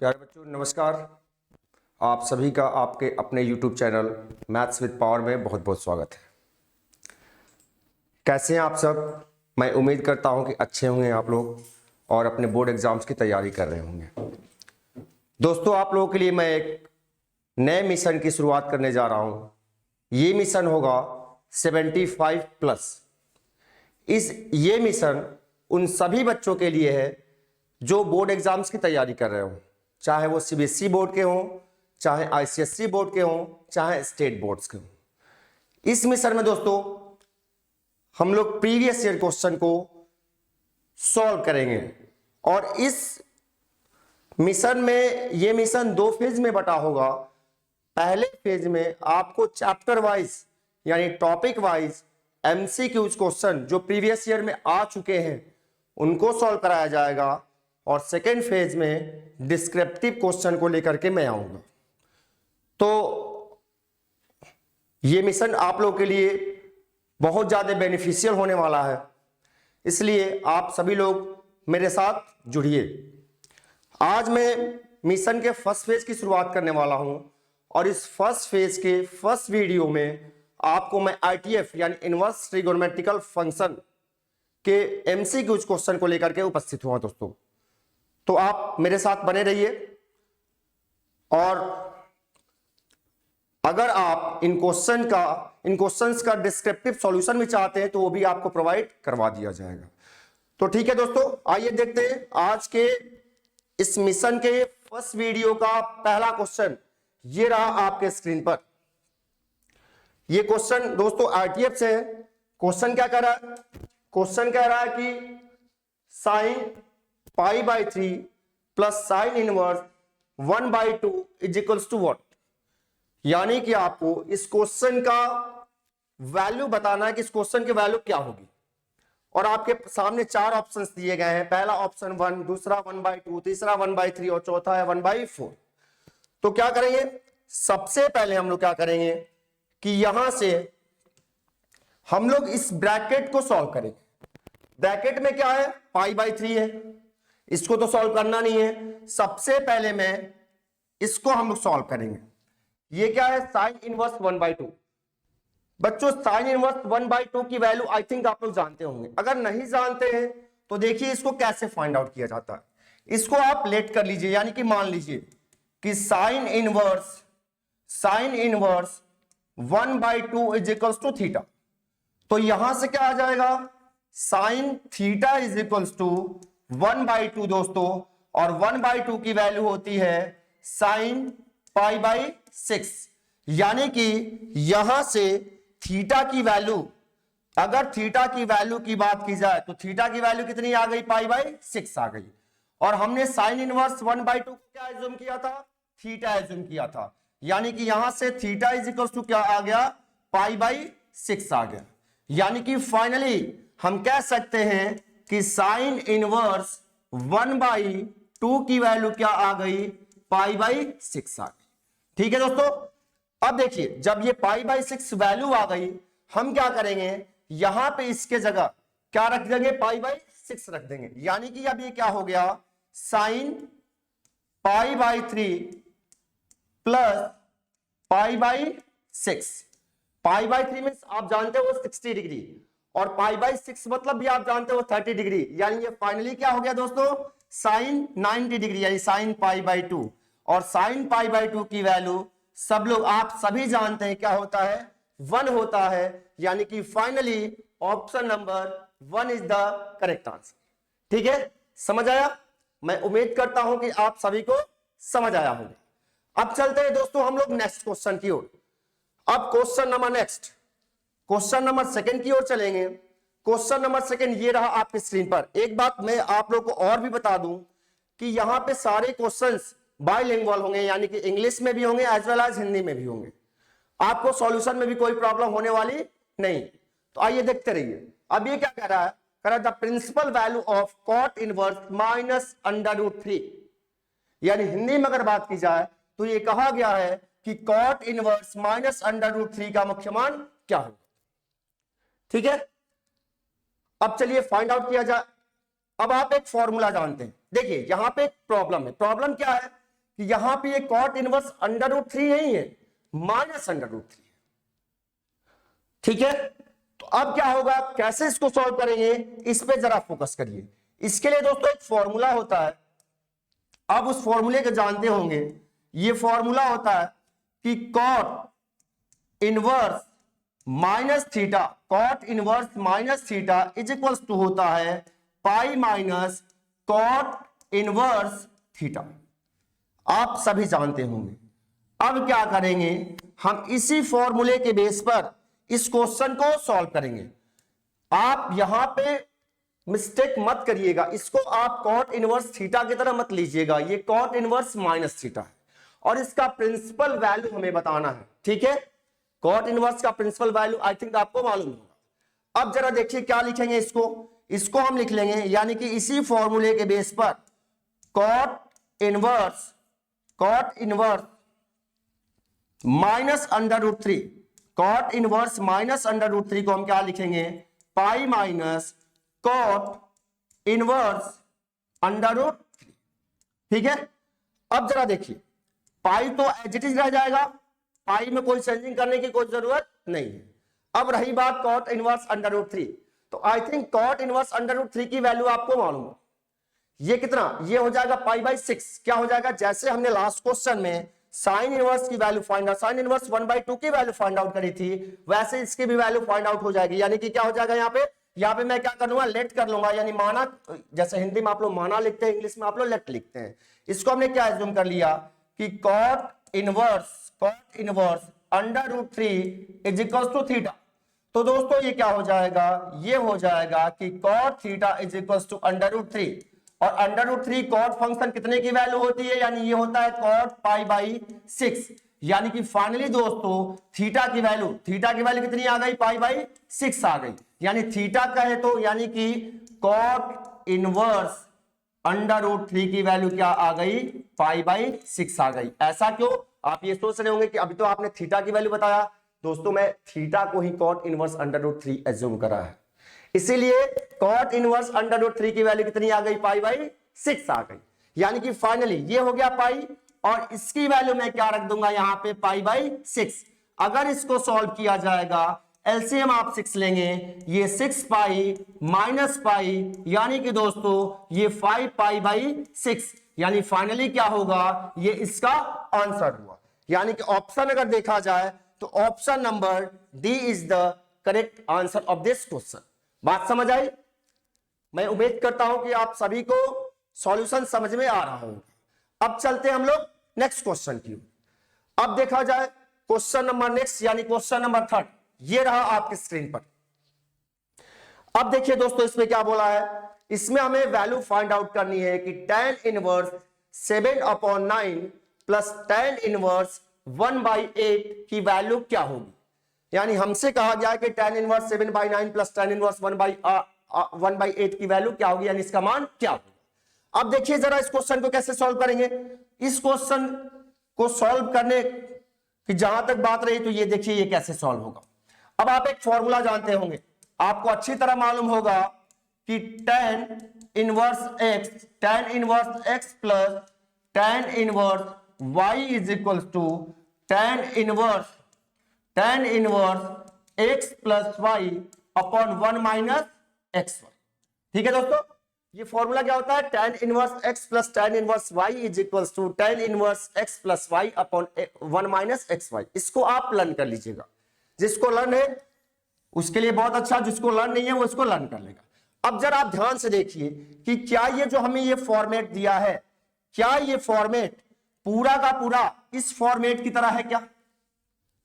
प्यारे बच्चों नमस्कार। आप सभी का आपके अपने YouTube channel maths with power में बहुत बहुत स्वागत है। कैसे हैं आप सब? मैं उम्मीद करता हूं कि अच्छे होंगे आप लोग और अपने बोर्ड एग्जाम्स की तैयारी कर रहे होंगे। दोस्तों आप लोगों के लिए मैं एक नए मिशन की शुरुआत करने जा रहा हूं। ये मिशन होगा 75 प्लस। ये मिशन उन सभी बच्चों के लिए है जो बोर्ड एग्जाम्स की तैयारी कर रहे हो, चाहे वो सीबीएसई बोर्ड के हों, चाहे आईसीएसई बोर्ड के हों, चाहे स्टेट बोर्ड्स के हों। इस मिशन में दोस्तों हम लोग प्रीवियस ईयर क्वेश्चन को सॉल्व करेंगे और इस मिशन में ये मिशन 2 फेज में बटा होगा। पहले फेज में आपको चैप्टर वाइज यानी टॉपिक वाइज एमसीक्यूज क्वेश्चन जो प्रीवियस ईयर में आ चुके हैं उनको सॉल्व कराया जाएगा और सेकेंड फेज में डिस्क्रिप्टिव क्वेश्चन को लेकर के मैं आऊंगा। तो ये मिशन आप लोगों के लिए बहुत ज्यादा बेनिफिशियल होने वाला है, इसलिए आप सभी लोग मेरे साथ जुड़िए। आज मैं मिशन के फर्स्ट फेज की शुरुआत करने वाला हूं और इस फर्स्ट फेज के फर्स्ट वीडियो में आपको मैं आईटीएफ यानी इनवर्स ट्रिगोनोमेट्रिकल फंक्शन के एमसीक्यूज क्वेश्चन को लेकर के उपस्थित हुआ दोस्तों। तो आप मेरे साथ बने रहिए और अगर आप इन क्वेश्चंस का डिस्क्रिप्टिव सॉल्यूशन भी चाहते हैं तो वो भी आपको प्रोवाइड करवा दिया जाएगा। तो ठीक है दोस्तों, आइए देखते हैं आज के इस मिशन के फर्स्ट वीडियो का पहला क्वेश्चन। ये रहा आपके स्क्रीन पर। ये क्वेश्चन दोस्तों आरटीएफ से है। क्वेश्चन क्या कह रहा है? क्वेश्चन कह रहा है कि sine π/3 plus sine inverse 1/2 is equals to what. यानी कि आपको इस क्वेश्चन का वैल्यू बताना है कि इस क्वेश्चन की वैल्यू क्या होगी। और आपके सामने 4 ऑप्शंस दिए गए हैं। पहला ऑप्शन 1, दूसरा 1/2, तीसरा 1/3 और चौथा है 1/4। तो क्या करेंगे? सबसे पहले हम लोग क्या करेंगे कि यहां से हम लोग इस ब्रैकेट को सॉल्व करेंगे। ब्रैकेट में क्या है? π/3 है, इसको तो सॉल्व करना नहीं है। सबसे पहले मैं इसको हम लोग सॉल्व करेंगे। ये क्या है? Sine inverse 1/2। बच्चों साइन इनवर्स 1/2 की वैल्यू आई थिंक आप लोग जानते होंगे। अगर नहीं जानते हैं तो देखिए इसको कैसे फाइंड आउट किया जाता है। इसको आप लेट कर लीजिए, यानी कि मान लीजिए कि sine inverse 1/2 is equals to theta. तो यहां से क्या आ जाएगा? Sine theta is equals to 1/2 दोस्तों, और 1/2 की वैल्यू होती है साइन π/6। यानी कि यहां से थीटा की वैल्यू, अगर थीटा की वैल्यू की बात की जाए तो थीटा की वैल्यू कितनी आ गई? π/6 आ गई। और हमने साइन इनवर्स 1/2 को क्या एज्यूम किया था? थीटा एज्यूम किया था। यानी कि यहां से थीटा इज इक्वल्स टू क्या आ गया? π/6 आ गया। यानी कि फाइनली हम कह सकते हैं कि साइन इनवर्स 1/2 की वैल्यू क्या आ गई? π/6 आ गई। ठीक है दोस्तों, अब देखिए जब ये π/6 वैल्यू आ गई, हम क्या करेंगे? यहां पे इसके जगह क्या रख देंगे? π/6 रख देंगे। यानी कि अब ये क्या हो गया? Sign π/3 plus π/6। π/3 में आप जानते हो 60 डिग्री और π/6 मतलब भी आप जानते हो 30 डिग्री। यानी ये फाइनली क्या हो गया दोस्तों? साइन 90 डिग्री यानी साइन π/2। और साइन π/2 की वैल्यू सब लोग आप सभी जानते हैं क्या होता है? 1 होता है। यानी कि finally option number 1 is the correct answer. ठीक है, समझ आया? मैं उम्मीद करता हूं कि आप सभी को समझ आया होगा। अब चलते हैं दोस्तों हम लोग नेक्स्ट क्वेश्चन की ओर। अब क्वेश्चन नंबर सेकंड की ओर चलेंगे। क्वेश्चन नंबर सेकंड ये रहा आपकी स्क्रीन पर। एक बात मैं आप लोग को और भी बता दूं कि यहां पे सारे क्वेश्चंस बाइलिंगुअल होंगे, यानी कि इंग्लिश में भी होंगे एज वेल एज हिंदी में भी होंगे। आपको सॉल्यूशन में भी कोई प्रॉब्लम होने वाली नहीं। तो आइए देखते रहिए। अब ये क्या कह रहा है? कह रहा है the principal value of cot inverse minus √3। यानी हिंदी में अगर बात की जाए तो ये कहा गया है कि कॉट इनवर्स माइनस √3 का मुख्य मान क्या होगा। ठीक है, अब चलिए फाइंड आउट किया जाए। अब आप एक फॉर्मूला जानते हैं। देखिए यहां पे एक प्रॉब्लम है। प्रॉब्लम क्या है कि यहां पे ये कॉट इनवर्स अंडर रूट 3 नहीं है, माइनस अंडर रूट 3 है। ठीक है, तो अब क्या होगा, कैसे इसको सॉल्व करेंगे, इस पे जरा फोकस करिए। इसके लिए दोस्तों एक फॉर्मूला होता है, आप उस फॉर्मूले को जानते होंगे। ये फॉर्मूला होता है कि cot inverse minus theta, cot inverse minus theta is equals to होता है pi minus cot inverse theta. आप सभी जानते होंगे। अब क्या करेंगे, हम इसी फॉर्मूले के बेस पर इस क्वेश्चन को सॉल्व करेंगे। आप यहां पे मिस्टेक मत करिएगा, इसको आप कॉट इनवर्स थीटा की तरह मत लीजिएगा। ये कॉट इनवर्स माइनस थीटा है और इसका प्रिंसिपल वैल्यू हमें बताना है। ठीक है, कॉट इनवर्स का प्रिंसिपल वैल्यू आई थिंक आपको मालूम होगा। अब जरा देखिए क्या लिखेंगे, इसको हम लिख लेंगे, यानी कि इसी फॉर्मूले के बेस पर cot inverse minus under root 3, cot inverse minus under root 3 को हम क्या लिखेंगे, pi minus cot inverse under root 3। ठीक है, अब जरा देखिए, पाई तो एज इट इज रह जाएगा, पाई में कोई चेंजिंग करने की कोई जरूरत नहीं है। अब रही बात कॉट इनवर्स अंडर रूट 3, तो I think cot inverse under root 3 की वैल्यू आपको मालूम है, ये कितना, ये हो जाएगा पाई बाई 6। क्या हो जाएगा, जैसे हमने लास्ट क्वेश्चन में साइन इनवर्स की value find out, sign inverse 1/2 की वैल्यू फाइंड आउट करी थी, वैसे इसकी भी वैल्यू फाइंड आउट हो जाएगी। यानी कि क्या हो जाएगा, यहाँ पे मैं क्या कर लूंगा, लेट कर लूंगा, यानी माना, जैसे हिंदी में आप लोग माना लिखते हैं, इंग्लिश में आप लोग लेट लिखते हैं। इसको हमने क्या एज्यूम कर लिया कि cot inverse under root 3 is equal to theta. तो दोस्तों ये क्या हो जाएगा, ये हो जाएगा कि cot theta is equal to under root 3, और अंडर रूट 3 कॉट फंक्शन कितने की वैल्यू होती है, यानी ये होता है कॉट पाई बाई 6। यानी कि फाइनली दोस्तों थीटा की वैल्यू कितनी आ गई, पाई बाई 6 आ गई। यानी थीटा कहे तो यानी कि कॉट इनवर्स अंडर रूट 3 की वैल्यू क्या आ गई, पाई बाई 6 आ गई। ऐसा क्यों, आप ये सोच रहे होंगे कि अभी तो आपने थीटा की वैल्यू बताया। दोस्तों मैं थीटा को ही cot inverse under root 3 assume करा है, इसीलिए कॉट इनवर्स अंडर रूट 3 की वैल्यू कितनी आ गई, पाई बाई 6 आ गई। यानी कि फाइनली ये हो गया पाई, और इसकी वैल्यू मैं क्या रख दूंगा यहाँ पे, पाई बाई 6। अगर इसको सॉल्व किया जाएगा, एलसीएम आप 6 लेंगे, ये 6 पाई माइनस पाई, यानी कि दोस्तों ये 5 पाई बाई 6, यानी फाइनली क्या होगा, ये इसका आंसर हुआ। यानी कि ऑप्शन अगर देखा जाए तो option number D is the correct answer of this question. बात समझ आई? मैं उम्मीद करता हूं कि आप सभी को सॉल्यूशन समझ में आ रहा होगा। अब चलते हैं हम लोग नेक्स्ट क्वेश्चन की। अब देखा जाए क्वेश्चन नंबर नेक्स्ट, यानी क्वेश्चन नंबर 3, ये रहा आपकी स्क्रीन पर। अब देखिए दोस्तों इसमें क्या बोला है, इसमें हमें वैल्यू फाइंड आउट करनी है कि tan inverse 7/9 plus tan inverse 1/8 की वैल्यू क्या होगी। यानी हमसे कहा गया है कि tan inverse 7/9 plus tan inverse 1/8 की वैल्यू क्या होगी, यानी इसका मान क्या होगा। अब देखिए जरा इस क्वेश्चन को कैसे सॉल्व करेंगे। इस क्वेश्चन को सॉल्व करने की जहां तक बात रही, तो ये देखिए ये कैसे सॉल्व होगा। अब आप एक फॉर्मूला जानते होंगे, आपको अच्छी तरह मालूम होगा कि tan inverse x plus tan inverse y is equal to tan inverse x plus y upon 1 minus x y. ठीक है दोस्तों, ये फॉर्मूला क्या होता है, tan inverse x plus tan inverse y is equal to tan inverse x plus y upon 1 minus x y. इसको आप learn कर लीजिएगा, जिसको लर्न है उसके लिए बहुत अच्छा, जिसको लर्न नहीं है वो इसको लर्न कर लेगा। अब जरा आप ध्यान से देखिए कि क्या ये जो हमें ये फॉर्मेट दिया है, क्या ये फॉर्मेट पूरा का पूरा इस फॉर्मेट की तरह है क्या,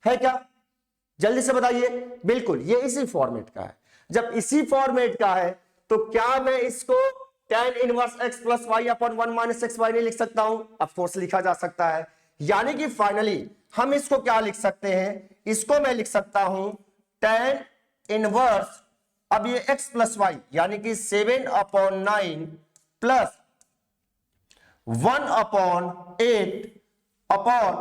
है क्या, जल्दी से बताइए। बिल्कुल ये इसी फॉर्मेट का है। जब इसी फॉर्मेट का है तो क्या मैं इसको tan inverse x plus y upon 1 minus x y नहीं लिख सकता हूं? ऑफ कोर्स लिखा जा सकता है। यानी कि फाइनली हम इसको क्या लिख सकते हैं, इसको मैं लिख सकता हूं tan इनवर्स, अब ये x प्लस वाई यानी कि 7/9 प्लस 1/8 अपॉन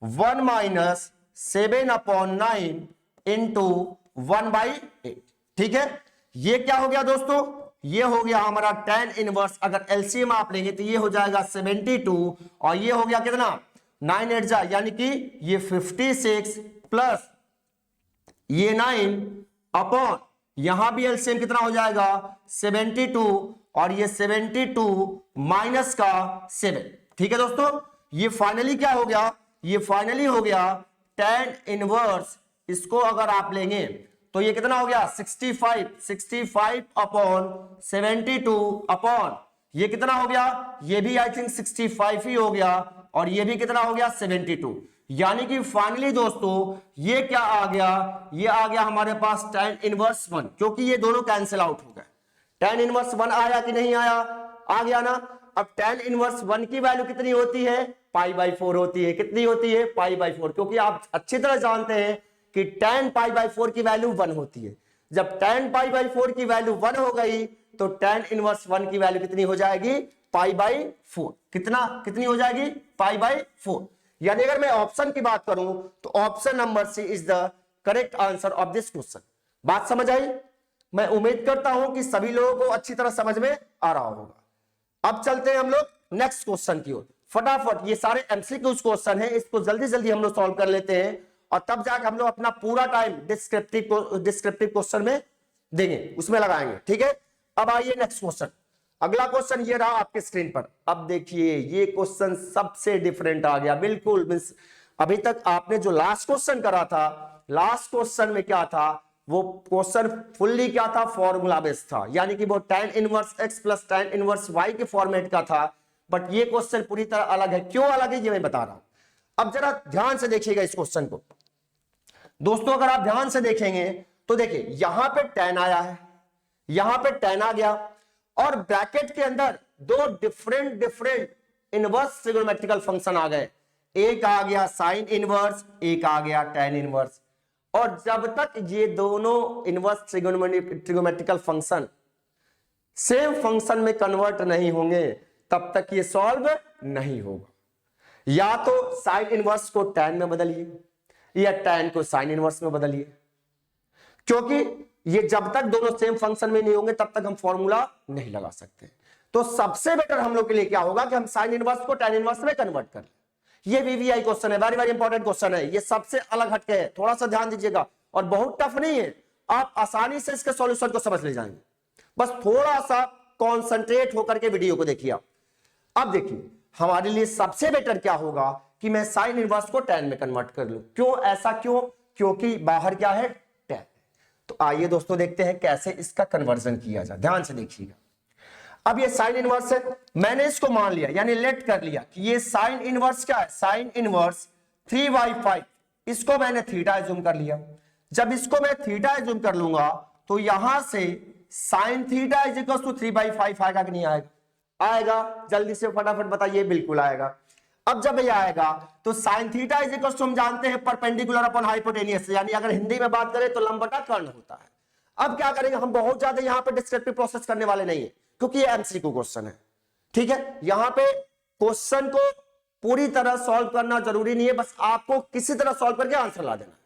1 माइनस 7/9 इंटू 1/8। ठीक है, ये क्या हो गया दोस्तों, ये हो गया हमारा tan इनवर्स, अगर एलसीएम आप लेंगे तो ये हो जाएगा 72 और ये हो गया कितना 9 8 जा यानी कि ये 56 प्लस ये 9 अपॉन यहां भी एलसीएम कितना हो जाएगा 72 और ये 72 माइनस का 7। ठीक है दोस्तों, ये फाइनली क्या हो गया, ये फाइनली हो गया tan इनवर्स। इसको अगर आप लेंगे तो ये कितना हो गया 65 अपॉन 72 अपॉन ये कितना हो गया, ये भी आई थिंक 65 ही हो गया और ये भी कितना हो गया 72। यानी कि फाइनली दोस्तों ये क्या आ गया, ये आ गया हमारे पास tan इनवर्स 1, क्योंकि ये दोनों कैंसिल आउट हो गए। tan इनवर्स 1 आया कि नहीं आया, आ गया ना। अब tan इनवर्स 1 की वैल्यू कितनी होती है, π/4 होती है। कितनी होती है, π/4, क्योंकि आप अच्छी तरह जानते हैं कि tan π/4 की वैल्यू 1 होती है। जब tan π/4 की वैल्यू 1 हो गई तो tan इनवर्स 1 की वैल्यू कितनी हो जाएगी, π/4। कितनी हो जाएगी, π/4। यानी अगर मैं ऑप्शन की बात करूं तो option number C is the correct answer of this question. बात समझ आई? मैं उम्मीद करता हूं कि सभी लोगों को अच्छी तरह समझ में आ रहा होगा। अब चलते हैं हम लोग नेक्स्ट क्वेश्चन की ओर। फटाफट ये सारे एमसीक्यूज क्वेश्चन हैं, इसको जल्दी जल्दी हम लोग सॉल्व कर लेते हैं और तब जाकर हम लोग अपना पूरा टाइम डिस्क्रिप्टिव क्वेश्चन में देंगे, उसमें लगाएंगे। ठीक है, अब आइए नेक्स्ट क्वेश्चन। अगला क्वेश्चन ये रहा आपके स्क्रीन पर। अब देखिए ये क्वेश्चन सबसे डिफरेंट आ गया बिल्कुल। मींस अभी तक आपने जो लास्ट क्वेश्चन करा था, लास्ट क्वेश्चन में क्या था, वो क्वेश्चन फुल्ली क्या था, फॉर्मूला बेस्ड था, यानी कि वो tan inverse x plus tan inverse y के फॉर्मेट का था। बट ये क्वेश्चन पूरी तरह अलग है। क्यों अलग है ये मैं बता रहा हूं। अब जरा ध्यान से देखिएगा इस क्वेश्चन को दोस्तों। अगर आप ध्यान से देखेंगे तो देखिए यहां पे tan आया है, यहां पे tan आ गया और ब्रैकेट के अंदर दो डिफरेंट इनवर्स ट्रिगोनोमेट्रिकल फंक्शन आ गए। एक आ गया साइन इनवर्स, एक आ गया tan इनवर्स। और जब तक ये दोनों inverse trigonometrical function same function में कन्वर्ट नहीं होंगे तब तक ये सॉल्व नहीं होगा। या तो साइन इनवर्स को tan में बदलिए या tan को साइन इनवर्स में बदलिए, क्योंकि ये जब तक दोनों सेम फंक्शन में नहीं होंगे तब तक हम फॉर्मूला नहीं लगा सकते। तो सबसे बेटर हम लोग के लिए क्या होगा कि हम साइन इनवर्स को tan इनवर्स में कन्वर्ट कर लें। ये वीवीआई क्वेश्चन है, वेरी वेरी इंपॉर्टेंट क्वेश्चन है। ये सबसे अलग हटके है, थोड़ा सा ध्यान दीजिएगा और बहुत टफ नहीं है। आप आसानी से इसके सॉल्यूशन को समझ ले जाएंगे, बस थोड़ा सा कॉन्सेंट्रेट होकर के वीडियो को देखिए आप। अब देखिए हमारे लिए सबसे बेटर क्या होगा कि मैं साइन इनवर्स को tan में कन्वर्ट कर लूं। क्यों ऐसा, क्यों? क्योंकि बाहर क्या है, tan। तो आइए दोस्तों देखते हैं कैसे इसका कन्वर्जन किया जाए। ध्यान से देखिएगा। अब ये साइन इनवर्स है, मैंने इसको मान लिया यानी लेट कर लिया कि ये साइन इनवर्स क्या है, साइन इनवर्स 3/5। इसको मैंने थीटा एज्यूम कर लिया। जब इसको मैं थीटा एज्यूम कर लूंगा तो यहां से sine theta is equal to 3/5 आएगा कि नहीं आएगा? आएगा। जल्दी से फटाफट बताइए, बिल्कुल आएगा। अब जब ये आएगा तो sine theta is equal to हम जानते हैं परपेंडिकुलर अपॉन हाइपोटेनियस, यानी अगर हिंदी में बात करें तो लंब बटा कर्ण होता है। अब क्या करेंगे, हम बहुत ज्यादा यहां पे डिस्क्रिप्टिव प्रोसेस करने वाले नहीं है क्योंकि ये एमसीक्यू क्वेश्चन है। ठीक है, यहां पे क्वेश्चन को पूरी तरह सॉल्व करना जरूरी नहीं है, बस आपको किसी तरह सॉल्व करके आंसर ला देना।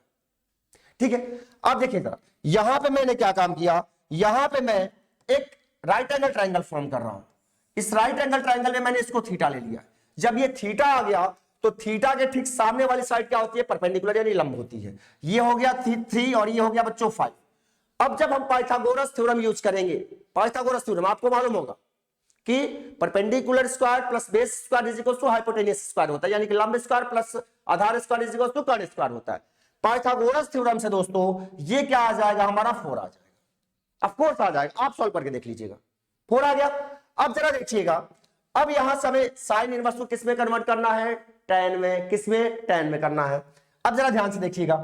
ठीक है, अब देखिएगा यहां पे मैंने क्या काम किया, यहां पे मैं एक राइट एंगल ट्रायंगल फॉर्म कर रहा हूं। इस राइट एंगल ट्रायंगल में मैंने इसको थीटा ले लिया। जब ये थीटा आ गया तो थीटा के ठीक सामने वाली साइड क्या होती है, परपेंडिकुलर यानी लंब होती है। ये हो गया 3 और ये हो गया बच्चों 5। अब जब हम पाइथागोरस थ्योरम यूज करेंगे, पाइथागोरस थ्योरम आपको मालूम होगा कि perpendicular square plus base square is equal to hypotenuse square होता है, यानी कि लंब स्क्वायर प्लस आधार स्क्वायर इज इक्वल टू कर्ण स्क्वायर होता है। पाइथागोरस थ्योरम से दोस्तों ये क्या आ जाएगा, हमारा 4 आ जाएगा। ऑफ कोर्स आ जाएगा, आप सॉल्व करके देख लीजिएगा। 4 आ गया। अब जरा देखिएगा, अब यहां से हमें साइन इनवर्स को किस में कन्वर्ट करना है, tan में। किस में, tan में करना है। अब जरा ध्यान से देखिएगा,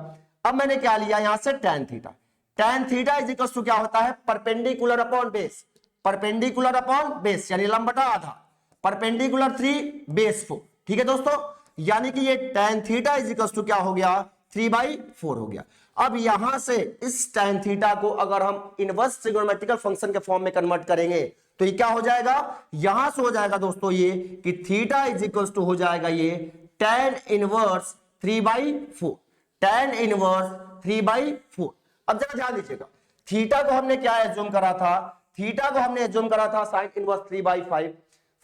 अब मैंने क्या लिया यहां से tan theta. tan theta is equal to क्या होता है, perpendicular upon base. Perpendicular upon base यानी लंब बटा आधा, परपेंडिकुलर 3 बेस 4। ठीक है दोस्तों, यानी कि ये tan theta is equal to क्या हो गया, 3/4 हो गया। अब यहां से इस tan थीटा को अगर हम इनवर्स ट्रिगोनोमेट्रिकल फंक्शन के फॉर्म में कन्वर्ट करेंगे तो ये क्या हो जाएगा, यहां से हो जाएगा दोस्तों ये कि थीटा इज इक्वल टू हो जाएगा ये tan इनवर्स 3/4। tan inverse 3/4। अब जरा ध्यान दीजिएगा, थीटा को हमने क्या एज्यूम करा था, थीटा को हमने एज्यूम करा था साइन इनवर्स 3/5,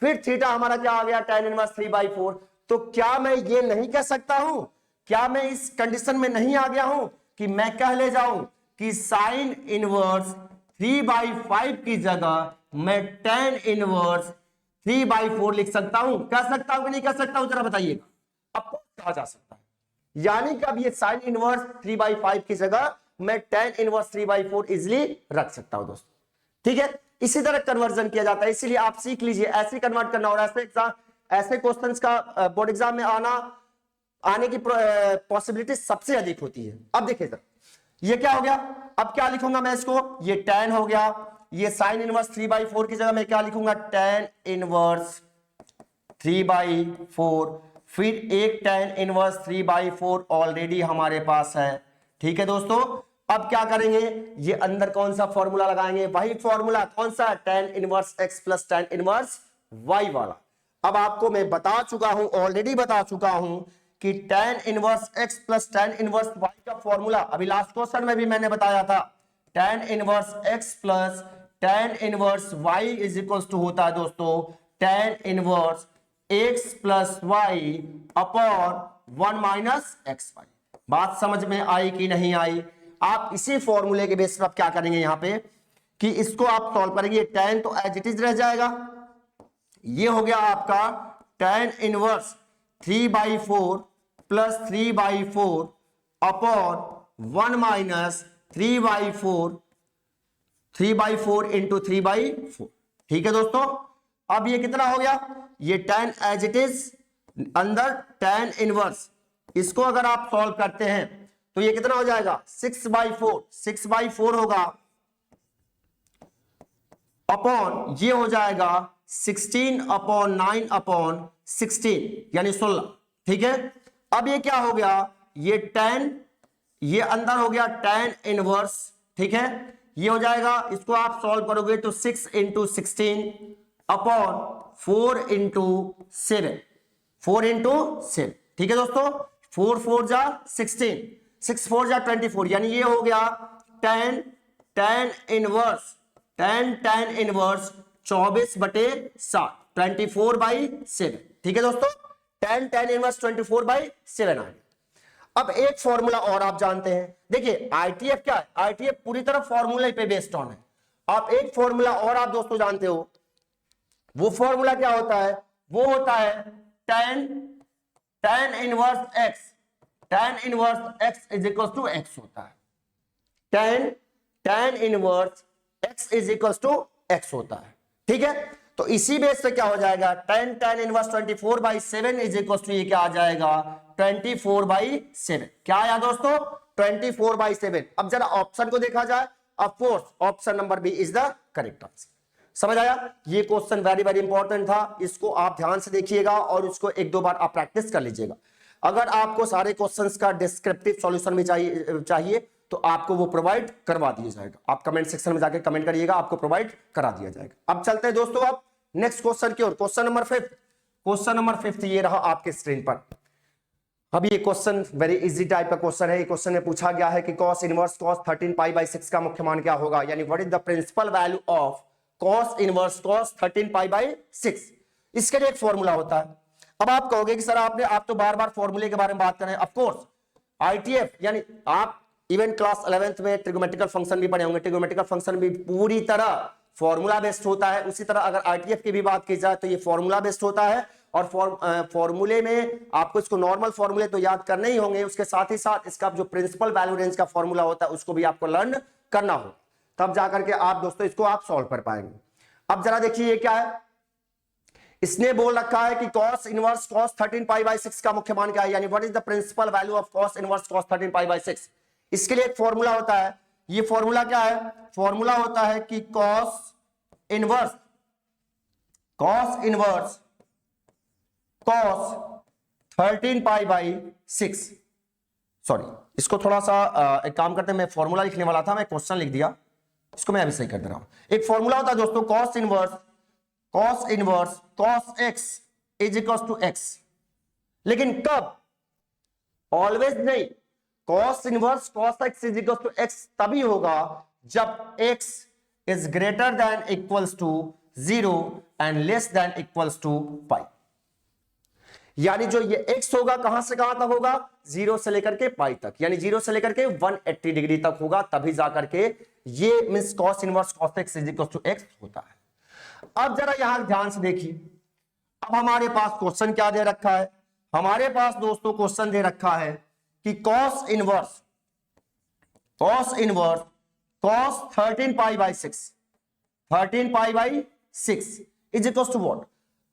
फिर थीटा हमारा क्या आ गया tan इनवर्स 3/4। तो क्या मैं ये नहीं कह सकता हूं, क्या मैं इस कंडीशन में नहीं आ गया हूं कि मैं कह ले जाऊं कि साइन इनवर्स 3/5 की जगह मैं tan इनवर्स 3/4 लिख सकता हूं? कह सकता हूं कि नहीं कह सकता हूं, जरा बताइएगा। अब कहा जा सकता है, यानी कि अब ये साइन इनवर्स 3/5 की जगह मैं tan इनवर्स 3/4 इजिली रख सकता हूं दोस्तों। ठीक है, इसी तरह कन्वर्जन किया जाता है, इसीलिए आप सीख लीजिए ऐसे कन्वर्ट करना। और ऐसे क्वेश्चंस का बोर्ड एग्जाम में आने की पॉसिबिलिटी सबसे अधिक होती है। अब देखिए सर, ये क्या हो गया, अब क्या लिखूंगा मैं इसको, ये tan हो गया, ये साइन इनवर्स 3/4 की जगह मैं क्या लिखूंगा, tan इनवर्स 3/4, फिर एक tan इनवर्स 3/4 ऑलरेडी हमारे पास है। ठीक है दोस्तों, अब क्या करेंगे, ये अंदर कौन सा फॉर्मूला लगाएंगे, वही फॉर्मूला कौन सा, tan inverse x plus tan inverse y वाला। अब आपको मैं बता चुका हूं, ऑलरेडी बता चुका हूं कि tan inverse x plus tan inverse y का फॉर्मूला अभी लास्ट क्वेश्चन में भी मैंने बताया था, tan inverse x plus tan inverse y is equal to होता है दोस्तों tan inverse x plus y upon 1 minus x y. बात समझ में आई कि नहीं आई? आप इसी फॉर्मूले के बेस पर आप क्या करेंगे यहां पे कि इसको आप सॉल्व करेंगे, tan तो एज इट इज रह जाएगा, ये हो गया आपका tan inverse 3/4 plus 3/4 upon 1 minus 3/4 into 3/4। ठीक है दोस्तों, अब ये कितना हो गया, ये tan एज इट इज अंदर tan इनवर्स, इसको अगर आप सॉल्व करते हैं तो ये कितना हो जाएगा 6/4 होगा अपॉन ये हो जाएगा 16/9/16 यानी 16। ठीक है, अब ये क्या हो गया, ये tan, ये अंदर हो गया tan इनवर्स। ठीक है, ये हो जाएगा, इसको आप सॉल्व करोगे तो 6 इंटू 16 अपॉन 4 इंटू 7, 4 इंटू 7। ठीक है दोस्तों, 4 4 जा 16, 6 4 जा 24, यानी ये हो गया tan इनवर्स 24/7, 24/7। ठीक है दोस्तों, tan इनवर्स 24/7 आ गया। अब एक फॉर्मूला और आप जानते हैं, देखिए आईटीएफ क्या है, आईटीएफ पूरी तरह फॉर्मूले पे बेस्ड ऑन है। आप एक फॉर्मूला और आप दोस्तों जानते हो, वो फॉर्मूला क्या होता है, वो होता है tan inverse x is equal to x होता है, tan inverse x is equal to x होता है। ठीक है, तो इसी बेस पे क्या हो जाएगा, tan inverse 24/7 is equal to ये क्या आ जाएगा 24/7। क्या आया दोस्तों 24/7। अब जरा ऑप्शन को देखा जाए, of course option number B is the correct answer. समझ आया, ये क्वेश्चन वेरी वेरी इंपॉर्टेंट था, इसको आप ध्यान से देखिएगा और इसको एक दो बार आप प्रैक्टिस कर लीजिएगा। अगर आपको सारे क्वेश्चंस का डिस्क्रिप्टिव सॉल्यूशन भी चाहिए तो आपको वो प्रोवाइड करवा दिया जाएगा, आप कमेंट सेक्शन में जाके कमेंट करिएगा, आपको प्रोवाइड करा दिया जाएगा। अब चलते हैं दोस्तों अब नेक्स्ट क्वेश्चन की ओर, क्वेश्चन नंबर 5। क्वेश्चन नंबर 5 ये रहा आपके स्क्रीन पर। अब ये क्वेश्चन वेरी इजी टाइप का क्वेश्चन है। ये क्वेश्चन में पूछा गया है कि cos इनवर्स cos 13π/6 का मुख्य मान क्या होगा, यानी what is the principal value of cos inverse cos 13π/6। इसके लिए एक फॉर्मूला होता है। अब आप कहोगे कि सर आप तो बार बार फॉर्मूले के बारे में बात कर रहे हैं। ऑफ कोर्स आईटीएफ यानी आप इवन क्लास 11th में ट्रिगोमेट्रिकल फंक्शन भी पढ़े होंगे, ट्रिगोमेट्रिकल फंक्शन भी पूरी तरह फॉर्मूला बेस्ड होता है। उसी तरह अगर आईटीएफ की भी बात की जाए तो ये फॉर्मूला बेस्ड होता है, और फॉर्मूले में आपको इसको नॉर्मल फॉर्मूले तो याद करने ही होंगे, उसके साथ ही साथ इसका जो प्रिंसिपल वैल्यू रेंज का फॉर्मूला होता है उसको भी आपको लर्न करना हो, तब जाकर के आप दोस्तों इसको आप सॉल्व कर पाएंगे। अब जरा देखिए ये क्या है, इसने बोल रखा है कि cos इनवर्स cos 13π/6 का मुख्य मान क्या है, यानी what is the principal value of cos inverse cos 13π/6। इसके लिए एक फॉर्मूला होता है। ये फॉर्मूला क्या है, फॉर्मूला होता है कि cos इनवर्स cos 13π/6। सॉरी, इसको थोड़ा सा एक काम करते हैं, मैं फॉर्मूला लिखने वाला था, मैं क्वेश्चन लिख दिया, इसको मैं अभी सही कर दे रहा हूं। एक फॉर्मूला होता है दोस्तों cos inverse cos x is equal to x, लेकिन कब, ऑलवेज नहीं। cos inverse cos x is equal to x तभी होगा जब x is greater than equals to 0 and less than equals to pi. यानी जो ये x होगा कहां से कहां तक होगा, 0 से लेकर के पाई तक, यानी 0 से लेकर के 180 डिग्री तक होगा, तभी जाकर के ये means cos inverse cos x is equal to x होता है। अब जरा यहां ध्यान से देखिए, अब हमारे पास क्वेश्चन क्या दे रखा है, हमारे पास दोस्तों क्वेश्चन दे रखा है कि cos inverse cos 13 pi by 6 is equal to what.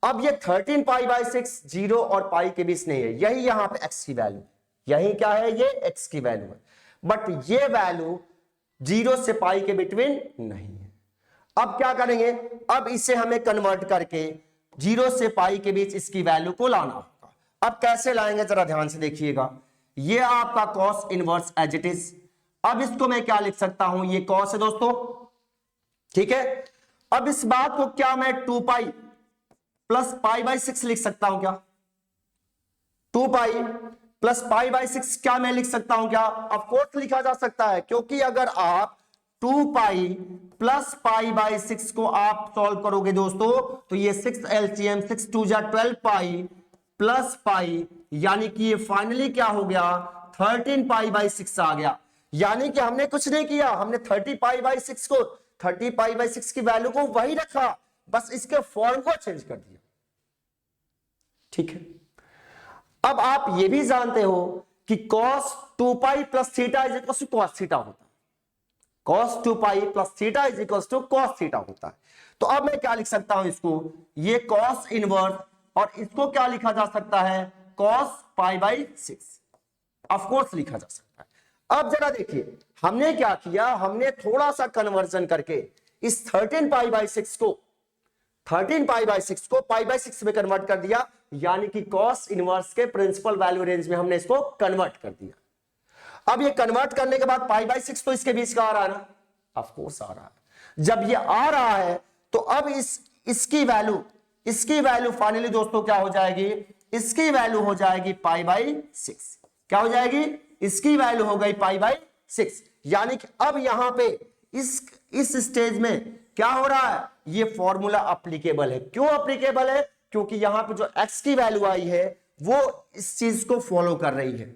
अब ये 13 पाई बाई 6 0 और पाई के बीच नहीं है, यही यहां पे x की वैल्यू, यही क्या है, ये x की वैल्यू है, बट ये वैल्यू 0 से पाई के बिटवीन नहीं है। अब क्या करेंगे, अब इसे हमें कन्वर्ट करके 0 से पाई के बीच इसकी वैल्यू को लाना होगा। अब कैसे लाएंगे जरा ध्यान से देखिएगा, ये आपका cos inverse as it is. अब इसको मैं क्या लिख सकता हूं, ये cos है दोस्तों, ठीक है। अब इस बात को क्या मैं 2 पाई प्लस पाई बाई 6 लिख सकता हूं क्या, 2 पाई प्लस पाई बाई 6 क्या मैं लिख सकता हूं क्या, ऑफ कोर्स लिखा जा सकता है, क्योंकि अगर आप 2 पाई प्लस पाई बाई 6 को आप सॉल्व करोगे दोस्तों, तो ये 6 एलसीएम 6 2 जा 12 पाई प्लस पाई, यानी कि ये फाइनली क्या हो गया, 13 पाई बाई 6 आ गया। यानी कि हमने कुछ नहीं किया, हमने 30 पाई बाई 6 को 30 पाई बाई 6 की वैल्यू को वही रखा, बस इसके फॉर्म को चेंज कर दिया, ठीक है। अब आप ये भी जानते हो कि cos 2 pi plus theta is equal to cos theta होता है, cos 2 pi plus theta is equal to cos theta होता है। तो अब मैं क्या लिख सकता हूं इसको, ये cos इनवर्स, और इसको क्या लिखा जा सकता है, cos pi by 6, of course लिखा जा सकता है। अब जरा देखिए हमने क्या किया, हमने थोड़ा सा कन्वर्जन करके इस 13 पाई बाई 6 को 13 पाई बाई 6 को पाई बाई 6 में कन्वर्ट कर दिया, यानी कि cos इनवर्स के प्रिंसिपल वैल्यू रेंज में हमने इसको कन्वर्ट कर दिया। अब ये कन्वर्ट करने के बाद पाई बाई 6 तो इसके बीच का आ रहा है ना, ऑफ कोर्स आ रहा है। जब ये आ रहा है तो अब इसकी वैल्यू फाइनली दोस्तों क्या हो जाएगी, इसकी वैल्यू हो जाएगी पाई बाई 6, क्या हो जाएगी, इसकी वैल्यू हो गई पाई बाई 6। यानी कि अब यहां पे इस स्टेज में क्या हो रहा है, ये फॉर्मूला अप्लीकेबल है। क्यों अप्लीकेबल है, क्योंकि यहां पे जो x की वैल्यू आई है वो इस चीज को फॉलो कर रही है,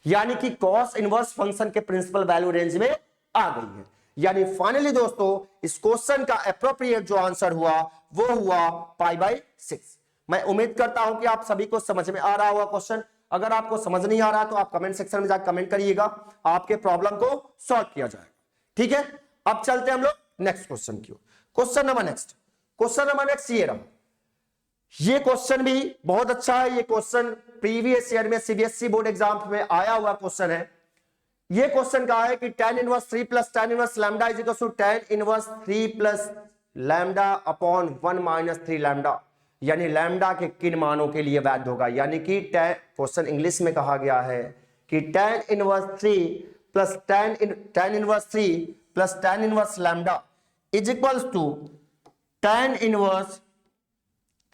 यानी कि cos इनवर्स फंक्शन के प्रिंसिपल वैल्यू रेंज में आ गई है। यानी फाइनली दोस्तों इस क्वेश्चन का एप्रोप्रिएट जो आंसर हुआ वो हुआ पाई बाई 6। मैं उम्मीद करता हूं कि आप सभी को समझ में आ रहा होगा क्वेश्चन। अगर आपको समझ नहीं आ रहा तो आप कमेंट सेक्शन में जाकर कमेंट करिएगा, आपके प्रॉब्लम को सॉल्व किया जाएगा, ठीक है। अब चलते हैं हम लोग नेक्स्ट क्वेश्चन की ओर। क्वेश्चन नंबर नेक्स्ट ये रहा। ये क्वेश्चन भी बहुत अच्छा है, ये क्वेश्चन प्रीवियस ईयर में सीबीएसई बोर्ड एग्जाम में आया हुआ क्वेश्चन है। ये क्वेश्चन कहा है कि tan inverse 3 plus tan inverse lambda is equal to tan inverse 3 plus lambda upon 1 minus 3 lambda, यानी लैम्डा के किन मानों के लिए वैध होगा। यानी कि क्वेश्चन इंग्लिश में कहा गया है कि tan inverse 3 plus tan inverse lambda is equals to tan inverse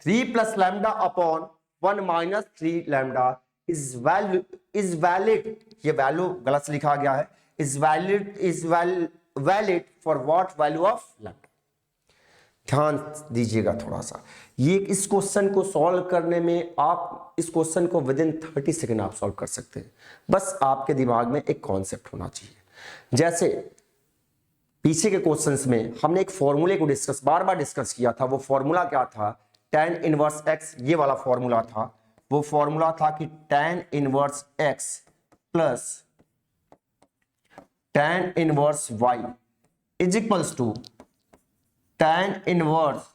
3 plus lambda upon 1 minus 3 lambda is valid, ये वैल्यू गलत से लिखा गया है, is valid for what value of lambda. ध्यान दीजिएगा थोड़ा सा, ये इस क्वेश्चन को सॉल्व करने में आप इस क्वेश्चन को विद इन 30 सेकेंड आप सॉल्व कर सकते हैं। बस आपके दिमाग में एक कॉन्सेप्ट होना चाहिए। जैसे पीछे के क्वेश्चंस में हमने एक फॉर्मूले को बार बार डिस्कस किया था। वो फॉर्मूला क्या था, tan इनवर्स x, ये वाला फॉर्मूला था। वो फॉर्मूला था कि tan inverse x plus tan inverse y is equals to tan inverse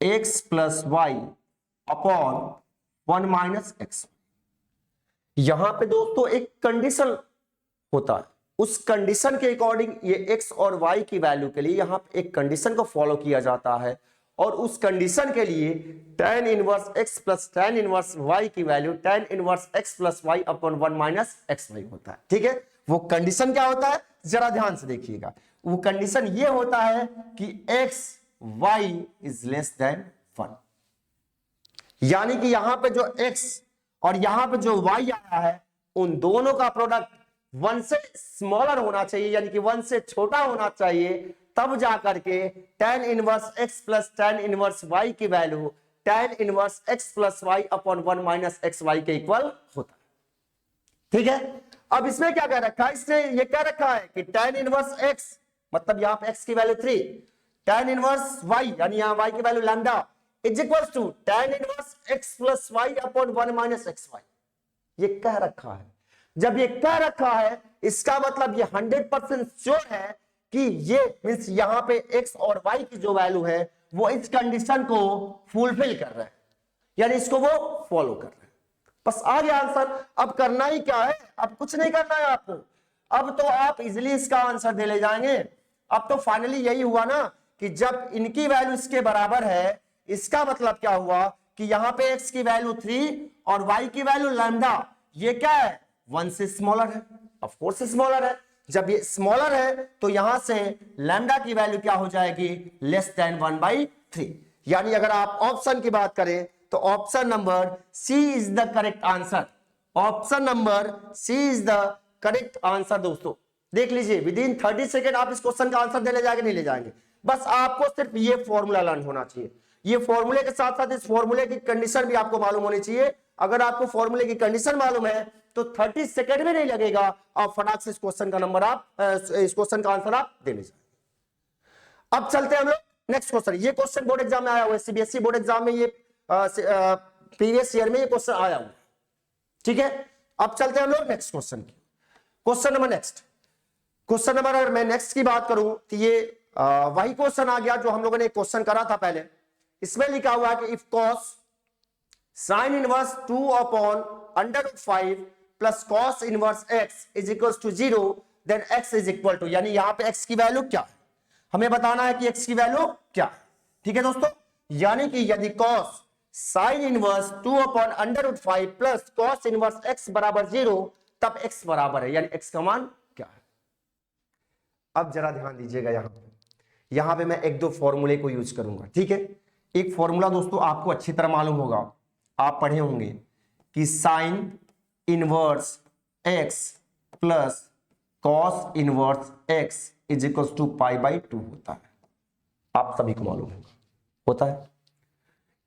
x plus y upon 1 minus x। यहां पे दोस्तों एक कंडीशन होता है, उस कंडीशन के अकॉर्डिंग ये x और y की वैल्यू के लिए यहां पे एक कंडीशन को फॉलो किया जाता है, और उस कंडीशन के लिए tan inverse x plus tan inverse y की value tan inverse x plus y upon 1 minus xy होता है, ठीक है। वो कंडीशन क्या होता है, जरा ध्यान से देखिएगा। वो कंडीशन ये होता है कि x y is less than 1, यानी कि यहां पे जो x और यहां पे जो y आया है उन दोनों का प्रोडक्ट 1 से स्मॉलर होना चाहिए, यानी कि 1 से छोटा होना चाहिए, तब जाकर के tan inverse x plus tan inverse y की value tan inverse x plus y upon 1 minus x y के इक्वल होता है। ठीक है, अब इसमें क्या कह रखा है, इसने ये कह रखा है कि tan इनवर्स x मतलब यहां पे x की वैल्यू 3, tan इनवर्स y यानी यहां y की value lambda is equals to tan inverse x plus y upon 1 minus x y. ये कह रखा है, जब ये कह रखा है इसका मतलब ये 100% श्योर है कि ये मींस यहां पे x और y की जो वैल्यू है वो इस कंडीशन को फुलफिल कर रहे हैं, यानी इसको वो फॉलो कर रहे हैं। बस आ गया आंसर। अब करना ही क्या है, अब कुछ नहीं करना है आपको, अब तो आप इजीली इसका आंसर दे ले जाएंगे। अब तो फाइनली यही हुआ ना कि जब इनकी वैल्यू इसके बराबर है, इसका मतलब क्या हुआ कि यहां पे x की वैल्यू 3 और y की वैल्यू लैम्डा, ये क्या है 1 से स्मॉलर है, ऑफ कोर्स स्मॉलर है। जब ये स्मॉलर है तो यहां से लैम्डा की वैल्यू क्या हो जाएगी, लेस देन 1/3। यानी अगर आप ऑप्शन की बात करें तो option number C is the correct answer. Option number C is the correct answer. दोस्तों देख लीजिए, विद इन 30 सेकेंड आप इस क्वेश्चन का आंसर दे ले जाएंगे, नहीं ले जाएंगे। बस आपको सिर्फ ये फॉर्मूला लर्न होना चाहिए। ये फॉर्मूले के साथ साथ इस फॉर्मूले की कंडीशन भी आपको मालूम होनी चाहिए। अगर आपको फॉर्मूले की कंडीशन मालूम है तो 30 सेकेंड में नहीं लगेगा, और फटाक से इस क्वेश्चन का नंबर आप इस क्वेश्चन का आंसर आप दे ले जाएंगे। अब चलते हैं हम लोग नेक्स्ट क्वेश्चन। ये क्वेश्चन बोर्ड एग्जाम में आया हुआ है, सीबीएसई बोर्ड एग्जाम में, ये प्रीवियस ईयर में ये क्वेश्चन आया हुआ है। ठीक है, अब चलते हैं हम लोग नेक्स्ट क्वेश्चन की। Question number next, question number अगर मैं नेक्स्ट की बात करूं तो ये वही क्वेश्चन आ गया जो हम लोगों ने क्वेश्चन करा था पहले। इसमें लिखा हुआ है कि if cos sine inverse 2 upon under root 5 plus cos inverse x is equal to 0 then x is equal to, यानी यहां पे x की वैल्यू क्या है, हमें बताना है कि x की वैल्यू क्या है। ठीक है दोस्तों, यानी कि यदि cos sine inverse 2 upon under root 5 plus cos inverse x बराबर 0 तब x बराबर है, यानी x का मान क्या है। अब जरा ध्यान दीजिएगा, यहां पे मैं एक दो फॉर्मूले को यूज करूंगा। ठीक है, एक फॉर्मूला दोस्तों आपको अच्छी तरह मालूम होगा, आप पढ़े होंगे कि sine inverse x plus cos inverse x is equal to π/2 होता है। आप सभी को मालूम होता है।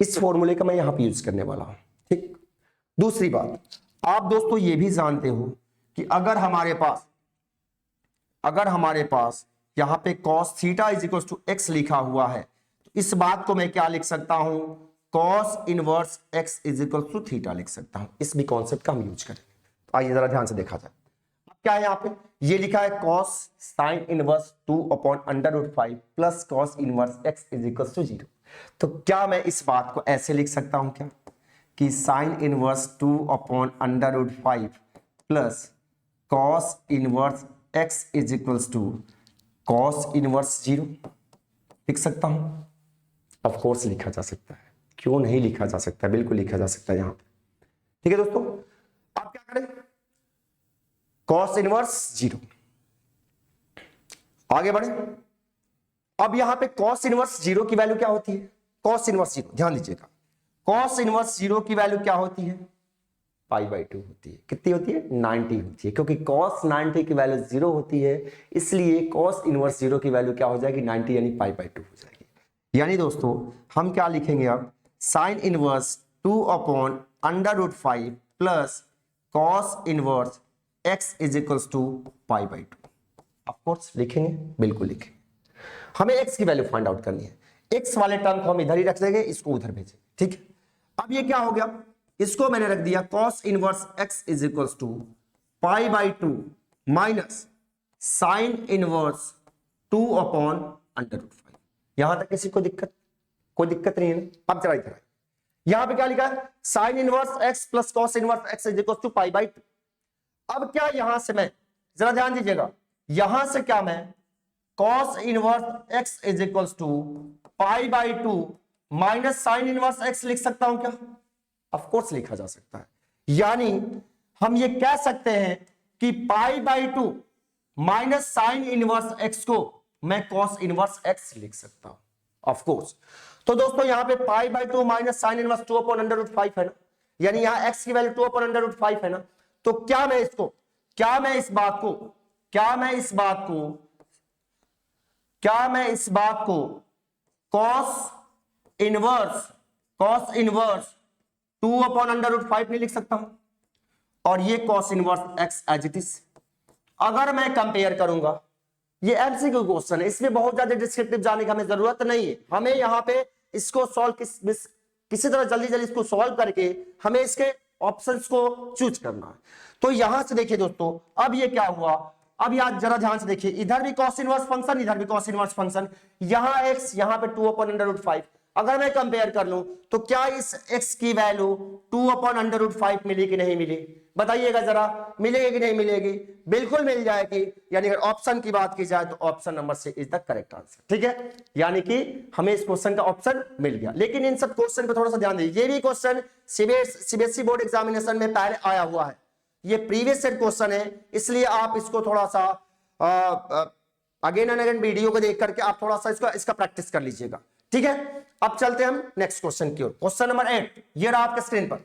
इस फॉर्मूले का मैं यहां पे यूज करने वाला हूं। ठीक, दूसरी बात, आप दोस्तों ये भी जानते हो कि अगर हमारे पास यहां पे cos theta is equal to x लिखा हुआ है, तो इस बात को मैं क्या लिख सकता हूं, cos inverse x is equal to theta लिख सकता हूं। इस भी कॉन्सेप्ट का हम यूज करेंगे। तो आइए जरा ध्यान से देखा जाए। अब क्या है, यहां पे ये लिखा है cos sine inverse 2 upon under root 5 plus cos inverse x is equal to 0। तो क्या मैं इस बात को ऐसे लिख सकता हूं क्या कि sine inverse 2 upon under root 5 plus cos inverse x is equal to cos inverse 0 लिख सकता हूं। ऑफ कोर्स लिखा जा सकता है, क्यों नहीं लिखा जा सकता, बिल्कुल लिखा जा सकता है यहां पे। ठीक है दोस्तों, आप क्या करें, cos इनवर्स 0, आगे बढ़े। अब यहां पे cos इनवर्स 0 की वैल्यू क्या होती है, cos इनवर्स 0, ध्यान दीजिएगा, cos इनवर्स 0 की वैल्यू क्या होती है, π/2 होती है। कितनी होती है, 90 होती है, क्योंकि cos 90 की वैल्यू 0 होती है, इसलिए cos इनवर्स 0 की वैल्यू क्या हो जाएगी, 90 यानी π/2 हो जाएगी। यानी दोस्तों हम क्या लिखेंगे अब, sine inverse 2 upon under root 5 plus cos inverse x is equals to π/2। Of course लिखेंगे, बिल्कुल लिखेंगे। हमें x की वैल्यू फाइंड आउट करनी है, x वाले टर्म को हम इधर ही रख देंगे, इसको उधर भेजें। ठीक है, अब ये क्या हो गया, इसको मैंने रख दिया cos inverse x is equals to π/2 minus sine inverse 2 upon under root 5। यहां तक किसी को कोई दिक्कत नहीं है। अब जरा इधर यहां पे क्या लिखा है, sine inverse x plus cos inverse x is equal to π/2। अब क्या यहां से मैं, जरा ध्यान दीजिएगा, यहां से क्या मैं cos inverse x is equal to π/2 minus sine inverse x लिख सकता हूं क्या, ऑफ कोर्स लिखा जा सकता है। यानी हम ये कह सकते हैं कि π/2 माइनस साइन इनवर्स x को मैं cos इनवर्स x लिख सकता हूं, ऑफ कोर्स। तो दोस्तों यहां पे π/2 minus sine inverse 2 upon under root 5 है ना, यानी यहां x की वैल्यू 2 अपॉन अंडर रूट 5 है ना। तो क्या मैं इस बात को क्या मैं इस बात को कॉस इनवर्स 2/√5 नहीं लिख सकता हूं? और ये cos inverse x as it is. अगर मैं कंपेयर करूंगा, ये एमसीक्यू क्वेश्चन है, इसमें बहुत ज्यादा डिस्क्रिप्टिव जाने की हमें जरूरत नहीं है। हमें यहां पे इसको सॉल्व किसी तरह जल्दी इसको सॉल्व करके हमें इसके ऑप्शंस को चूज करना है। तो यहां से देखिए दोस्तों, अब ये क्या हुआ, अब यहां जरा ध्यान से देखिए, इधर भी कॉस इनवर्स फंक्शन, इधर भी कॉस इनवर्स फंक्शन, यहां एक्स, यहां पे 2/√5। अगर मैं कंपेयर कर लूं तो क्या इस x की वैल्यू 2/√5 मिली कि नहीं मिली? बताइएगा जरा, मिलेगी कि नहीं मिलेगी? बिल्कुल मिल जाएगी। यानी अगर ऑप्शन की बात की जाए तो option number C is the correct answer. ठीक है, यानी कि हमें इस क्वेश्चन का ऑप्शन मिल गया। लेकिन इन सब क्वेश्चन पे थोड़ा सा ध्यान दीजिए, ये भी क्वेश्चन सीबीएसई बोर्ड एग्जामिनेशन में पहले आया हुआ है, ये प्रीवियस सेट क्वेश्चन है, इसलिए आप इसको थोड़ा सा अगेन एंड अगेन वीडियो को देख करके आप थोड़ा सा इसका प्रैक्टिस कर लीजिएगा। ठीक है, अब चलते हैं हम नेक्स्ट क्वेश्चन की ओर। क्वेश्चन नंबर 8 ये रहा आपके स्क्रीन पर।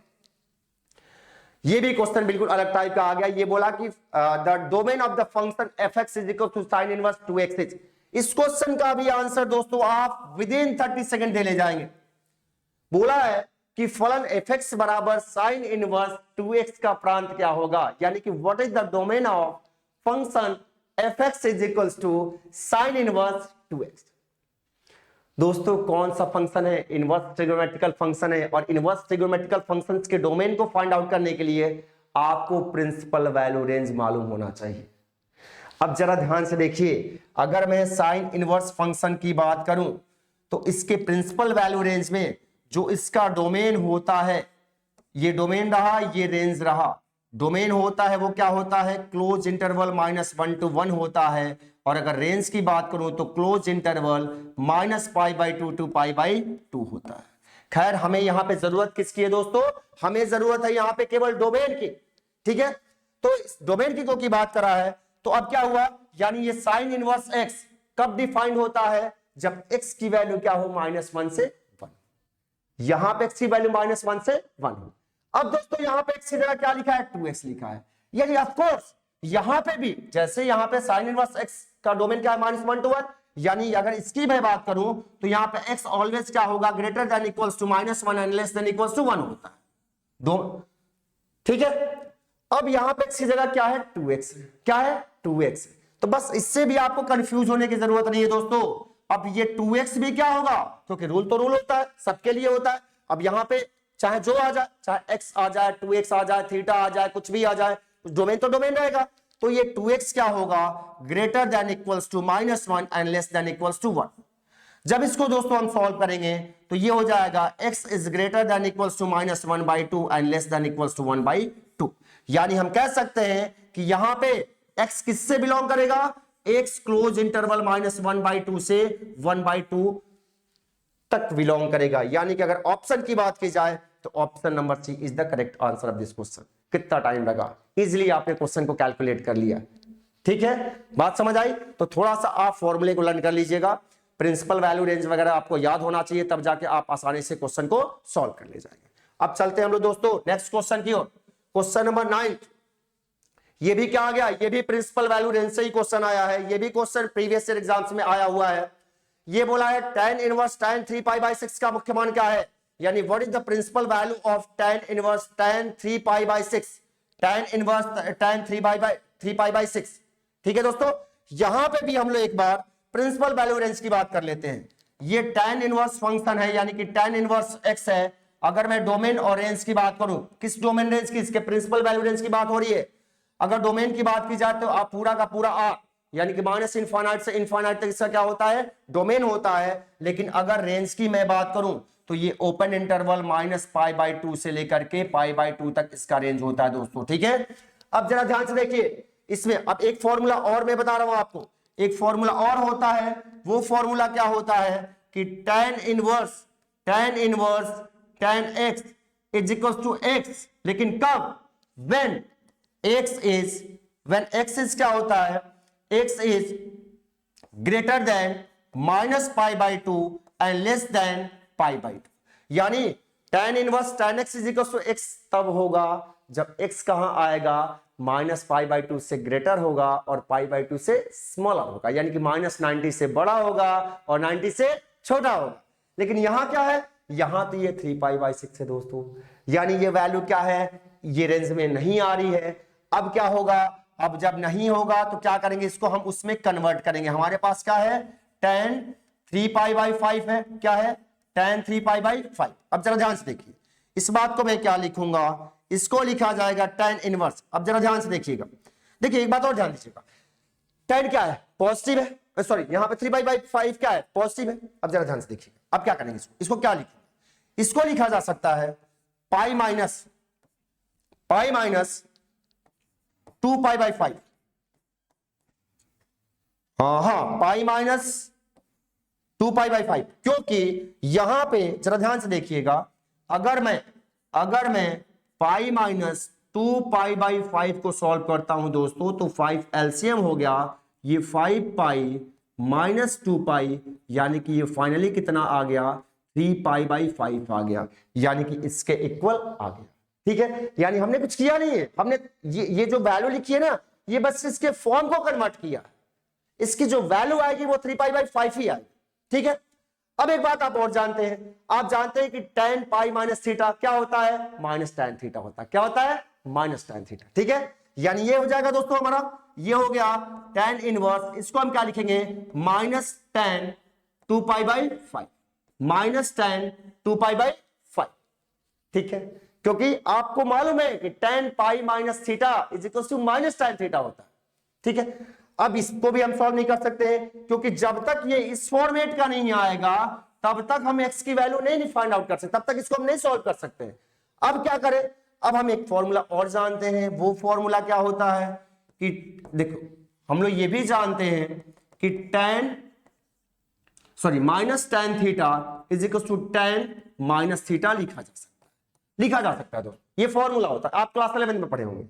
ये भी क्वेश्चन बिल्कुल अलग टाइप का आ गया। ये बोला कि the domain of the function fx is equal to sin inverse 2x। इस क्वेश्चन का भी आंसर दोस्तों आप विद इन 30 सेकंड दे ले जाएंगे। बोला है कि फलन fx बराबर sin इनवर्स 2x का प्रांत क्या होगा, यानी कि what is the domain of function fx is equal to sin inverse 2x। दोस्तों कौन सा फंक्शन है? इनवर्स ट्रिगोनोमेट्रिकल फंक्शन है, और इनवर्स ट्रिगोनोमेट्रिकल फंक्शंस के डोमेन को फाइंड आउट करने के लिए आपको प्रिंसिपल वैल्यू रेंज मालूम होना चाहिए। अब जरा ध्यान से देखिए, अगर मैं साइन इनवर्स फंक्शन की बात करूं तो इसके प्रिंसिपल वैल्यू रेंज में जो इसका डोमेन होता है, ये डोमेन रहा, ये रेंज रहा। डोमेन होता है वो क्या होता है? क्लोज इंटरवल -1 to 1 होता है। और अगर रेंज की बात करूं तो क्लोज इंटरवल -π/2 to π/2 होता है। खैर हमें यहां पे जरूरत किसकी है दोस्तों? हमें जरूरत है यहां पे केवल डोमेन की। ठीक है, तो इस डोमेन की बात करा है, तो अब क्या हुआ, यानी ये साइन इनवर्स x कब डिफाइंड होता है? जब x की वैल्यू क्या हो? -1 से 1। यहां पे x की वैल्यू -1 से 1 हो। अब दोस्तों यहां पे x की जगह क्या लिखा है? 2x लिखा है। यानी ऑफ कोर्स यहां पे भी जैसे यहां पे साइन इनवर्स x का डोमेन क्या है? -1 to 1। यानी अगर इसकी मैं बात करूं तो यहां पे x ऑलवेज क्या होगा? Greater than equals to -1 and less than equals to 1 होता है। दो, ठीक है। अब यहां पे x की जगह क्या है? 2x। क्या है? 2x। तो बस इससे भी आपको कंफ्यूज होने की जरूरत नहीं है दोस्तों। अब ये 2x भी क्या होगा? क्योंकि रूल तो रूल होता है, सबके लिए होता है। अब यहां पे चाहे जो आ जाए, चाहे x आ जाए, 2x आ जाए, थीटा आ जाए, कुछ भी आ जाए, डोमेन तो डोमेन रहेगा। तो ये 2x क्या होगा? Greater than equals to -1 and less than equals to 1। जब इसको दोस्तों हम सॉल्व करेंगे तो ये हो जाएगा x is greater than equals to -1/2 and less than equals to 1/2। यानी हम कह सकते हैं कि यहां पे x किससे बिलोंग करेगा? x क्लोज इंटरवल -1/2 से 1/2 तक बिलोंग करेगा। यानी कि अगर ऑप्शन की बात की जाए तो option number C is the correct answer of this question. कितना टाइम लगा? इजीली आपने क्वेश्चन को कैलकुलेट कर लिया। ठीक है, बात समझ आई? तो थोड़ा सा आप फॉर्मूले को लर्न कर लीजिएगा। प्रिंसिपल वैल्यू रेंज वगैरह आपको याद होना चाहिए, तब जाके आप आसानी से क्वेश्चन को सॉल्व कर ले जाएंगे। अब चलते हैं हम लोग दोस्तों नेक्स्ट क्वेश्चन की ओर। Question number 9। ये भी क्या आ गया? ये भी प्रिंसिपल वैल्यू रेंज से ही क्वेश्चन आया है। ये भी क्वेश्चन प्रीवियस ईयर एग्जाम्स में आया हुआ है। ये बोला है tan इनवर्स tan 3π/6 का मुख्य मान क्या है? यानी what is the principal value of tan inverse tan 3π/6? tan inverse tan 3π/6। ठीक है दोस्तों, यहां पे भी हम लोग एक बार प्रिंसिपल वैल्यू रेंज की बात कर लेते हैं। ये tan इनवर्स फंक्शन है, यानी कि tan इनवर्स x है। अगर मैं डोमेन और रेंज की बात करूं, किस डोमेन रेंज की? इसके प्रिंसिपल वैल्यू रेंज की बात हो रही है। अगर डोमेन की बात की जाए तो आप पूरा का पूरा R, यानी कि -∞ से इनफाइनाइट तक इसका क्या होता है? डोमेन होता है। लेकिन अगर रेंज की मैं बात करूं तो ये ओपन इंटरवल -π/2 से लेकर के π/2 तक इसका रेंज होता है दोस्तों। ठीक है, अब जरा ध्यान से देखिए इसमें। अब एक फॉर्मूला और मैं बता रहा हूं आपको, एक फॉर्मूला और होता है। वो फॉर्मूला क्या होता है कि tan inverse tan x is equal to x। लेकिन कब? when x is क्या होता है? x is greater than -π/2 and less than π/2। यानी tan inverse tan x is equal to x तब होगा जब x कहां आएगा, -π/2 से ग्रेटर होगा और π/2 से स्मॉलर होगा, यानी कि -90 से बड़ा होगा और 90 से छोटा होगा। लेकिन यहां क्या है, यहां तो ये 3π/6 है दोस्तों, यानी ये वैल्यू क्या है, ये रेंज में नहीं आ रही है। अब क्या होगा, अब जब नहीं होगा तो क्या करेंगे, इसको हम उसमें कन्वर्ट करेंगे। हमारे पास क्या है, tan 3π/5 है, क्या है, tan 3π/5। अब जरा ध्यान से देखिए, इस बात को मैं क्या लिखूंगा, इसको लिखा जाएगा tan इनवर्स। अब जरा ध्यान से देखिएगा, देखिए एक बात और ध्यान दीजिएगा, tan क्या है, पॉजिटिव है, सॉरी यहाँ पे 3π/5 क्या है, पॉजिटिव है। अब जरा ध्यान से देखिएगा, अब क्या करेंगे, इसको क्या लिखूंगा, इसको लिखा जा सकता है पाई माइनस 2π/5। हाँ, पाई माइनस 2π/5, क्योंकि यहां पे जरा ध्यान से देखिएगा, अगर मैं पाई माइनस 2π/5 को सॉल्व करता हूं दोस्तों, तो 5 एलसीएम हो गया, ये 5π माइनस 2π, यानी कि ये फाइनली कितना आ गया, 3π/5 आ गया, यानी कि इसके इक्वल आ गया। ठीक है, यानी हमने कुछ किया नहीं है, हमने ये जो वैल्यू लिखी है ना, ये बस इसके फॉर्म को कन्वर्ट किया, इसकी जो वैल्यू आएगी वो 3π/5 ही आएगी। ठीक है, अब एक बात आप और जानते हैं, आप जानते हैं कि tan पाई माइनस थीटा क्या होता है, माइनस tan थीटा होता है, क्या होता है, माइनस tan थीटा। ठीक है, यानी ये हो जाएगा दोस्तों हमारा, ये हो गया tan इनवर्स, इसको हम क्या लिखेंगे, माइनस tan 2π/5, माइनस tan 2π/5। ठीक है, क्योंकि आपको मालूम है कि tan pi minus theta is equal to minus tan theta होता है। ठीक है, अब इसको भी हम सॉल्व नहीं कर सकते हैं, क्योंकि जब तक ये इस फॉर्मेट का नहीं आएगा तब तक हम x की वैल्यू नहीं फाइंड आउट कर सकते, तब तक इसको हम नहीं सॉल्व कर सकते हैं। अब क्या करें, अब हम एक फॉर्मूला और जानते हैं, वो फॉर्मूला क्या होता है कि देखो, हम लोग ये भी जानते हैं कि minus tan theta is equal to tan minus theta लिखा जा सकता है दोस्तों, ये फॉर्मूला होता है, आप क्लास 11 में पढ़े होंगे।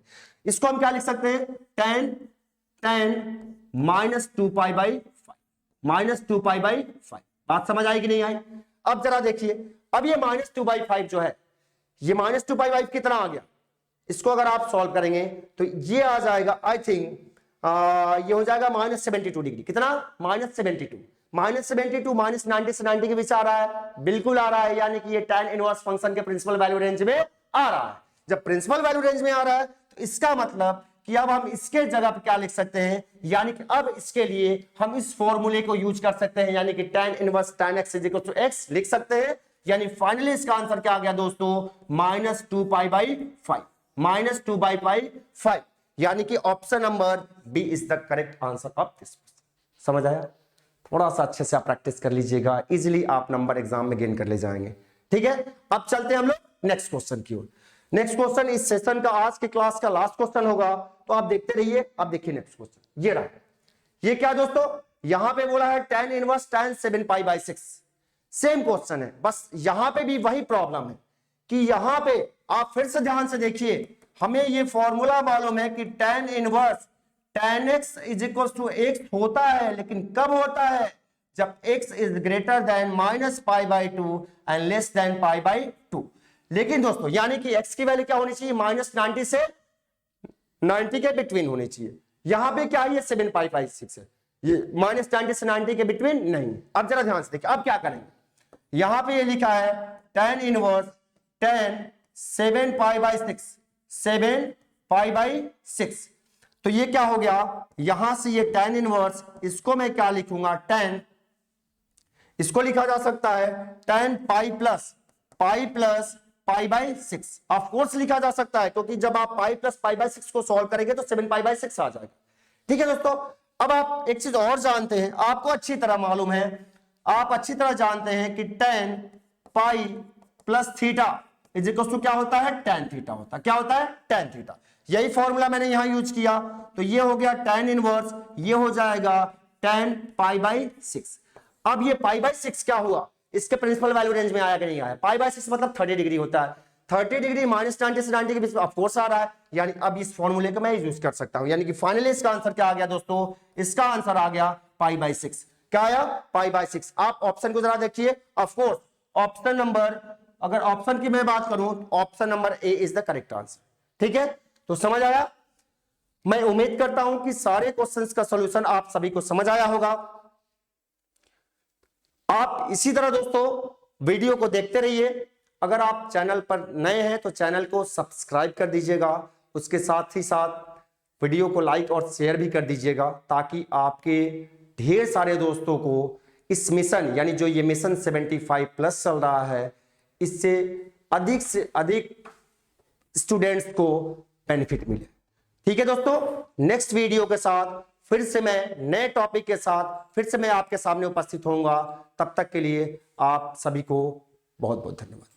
इसको हम क्या लिख सकते हैं, tan माइनस 2π/5, माइनस 2π/5। बात समझ आई कि नहीं आई? अब जरा देखिए, अब ये माइनस 2/5 जो है, ये माइनस 2π/5 कितना आ गया, इसको अगर आप सॉल्व करेंगे तो ये आ जाएगा, आई थिंक ये हो जाएगा -72 डिग्री। कितना, -72, -72 -90 से 90 के बीच आ रहा है, बिल्कुल आ रहा है, यानी कि ये tan इनवर्स फंक्शन के प्रिंसिपल वैल्यू रेंज में आ रहा है। जब प्रिंसिपल वैल्यू रेंज में आ रहा है तो इसका मतलब कि अब हम इसके जगह पे क्या लिख सकते हैं, यानी कि अब इसके लिए हम इस फॉर्मूले को यूज कर सकते हैं, यानी कि tan inverse tan x is equal to x लिख सकते हैं। यानी फाइनली इसका आंसर क्या आ गया दोस्तों, -2π/5, -2π/5, यानी कि option number B is the correct answer of this question. समझ आया? थोड़ा सा अच्छे से आप प्रैक्टिस कर लीजिएगा, इजिली आप नंबर एग्जाम में गेन कर ले जाएंगे। ठीक है, अब चलते हैं हम लोग नेक्स्ट क्वेश्चन की ओर। नेक्स्ट क्वेश्चन इस सेशन का, आज की क्लास का लास्ट क्वेश्चन होगा, तो आप देखते रहिए। अब देखिए नेक्स्ट क्वेश्चन, ये रहा, ये क्या दोस्तों, यहां पे बोला है tan inverse tan 7π/6। Same question है, बस यहां पे भी वही प्रॉब्लम है कि यहां पे आप फिर से ध्यान से देखिए, हमें ये फॉर्मूला मालूम है कि tan inverse tan x is equal to x होता है, लेकिन कब होता है, जब x is greater than -π/2 and less than π/2। लेकिन दोस्तों यानी कि x की वैल्यू क्या होनी चाहिए, -90 से 90 के बिटवीन होनी चाहिए। यहां पे क्या है, ये 7π/6 है, ये -90 से 90 के बिटवीन नहीं। अब जरा ध्यान से देखिए, अब क्या करेंगे, यहां पे ये लिखा है tan इनवर्स tan 7π/6, 7π/6, तो ये क्या हो गया, यहां से ये tan इनवर्स, इसको मैं क्या लिखूंगा, tan, इसको लिखा जा सकता है tan pi plus π/6, of course लिखा जा सकता है, क्योंकि जब आप π+π/6 को सॉल्व करेंगे तो 7π/6 आ जाएगा। ठीक है दोस्तों, अब आप एक चीज और जानते हैं, आपको अच्छी तरह मालूम है, आप अच्छी तरह जानते हैं कि tan pi plus theta is equal to क्या होता है, tan थीटा होता है। क्या होता है, tan थीटा। यही फॉर्मूला मैंने यहां यूज किया, तो ये हो गया tan इनवर्स, ये हो जाएगा tan π/6। अब ये π/6 क्या हुआ, इसके प्रिंसिपल वैल्यू रेंज में आया कि नहीं आया, π/6 मतलब 30 डिग्री होता है, 30 डिग्री -90 से 90 के बीच में ऑफ कोर्स आ रहा है, यानी अब इस फॉर्मूले को मैं यूज कर सकता हूं। यानी कि फाइनली इसका आंसर क्या आ गया दोस्तों, इसका आंसर आ गया π/6। क्या आया, π/6। आप ऑप्शन को जरा देखिए, ऑफ कोर्स ऑप्शन नंबर, अगर ऑप्शन की मैं बात करूं, option number A is the correct answer. ठीक है, तो समझ आया। मैं उम्मीद करता हूं कि सारे क्वेश्चंस का सॉल्यूशन आप सभी को समझ आया होगा। आप इसी तरह दोस्तों वीडियो को देखते रहिए। अगर आप चैनल पर नए हैं तो चैनल को सब्सक्राइब कर दीजिएगा, उसके साथ ही साथ वीडियो को लाइक और शेयर भी कर दीजिएगा, ताकि आपके ढेर सारे दोस्तों को इस मिशन यानी जो ये मिशन 75+ चल रहा है, इससे अधिक स्टूडेंट्स को बेनिफिट मिले। ठीक है दोस्तों, नेक्स्ट वीडियो के साथ फिर से मैं नए टॉपिक के साथ फिर से मैं आपके सामने उपस्थित होऊंगा। तब तक के लिए आप सभी को बहुत बहुत धन्यवाद।